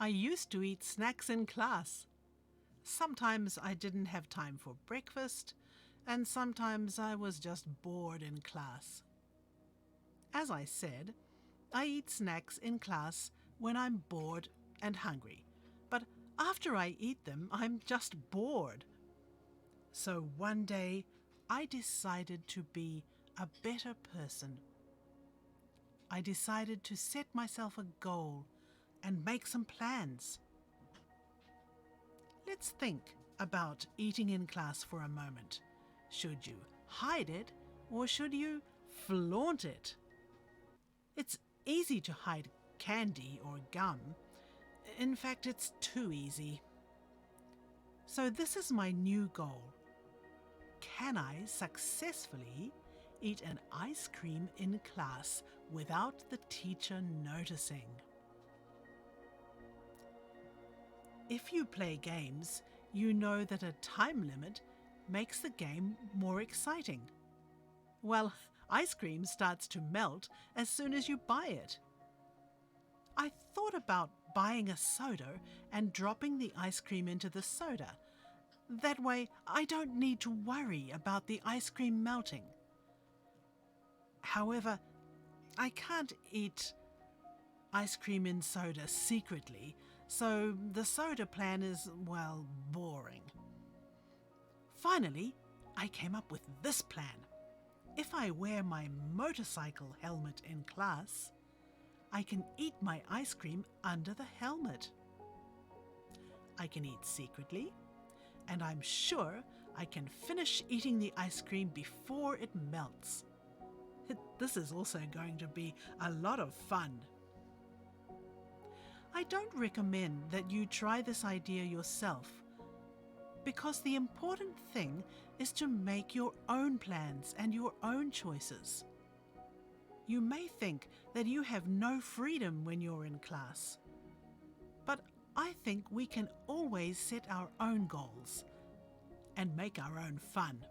I used to eat snacks in class. Sometimes I didn't have time for breakfast, and sometimes I was just bored in class. As I said, I eat snacks in class when I'm bored and hungry, but after I eat them, I'm just bored. So one day, I decided to be a better person. I decided to set myself a goal and make some plans. Let's think about eating in class for a moment. Should you hide it or should you flaunt it? It's easy to hide candy or gum. In fact, it's too easy. So this is my new goal. Can I successfully eat an ice cream in class without the teacher noticing? If you play games, you know that a time limit makes the game more exciting. Well, ice cream starts to melt as soon as you buy it. I thought about buying a soda and dropping the ice cream into the soda. That way, I don't need to worry about the ice cream melting. However, I can't eat ice cream in soda secretly, so the soda plan is, well, boring. Finally, I came up with this plan. If I wear my motorcycle helmet in class, I can eat my ice cream under the helmet. I can eat secretly, and I'm sure I can finish eating the ice cream before it melts. This is also going to be a lot of fun. I don't recommend that you try this idea yourself, because the important thing is to make your own plans and your own choices. You may think that you have no freedom when you're in class, but I think we can always set our own goals and make our own fun.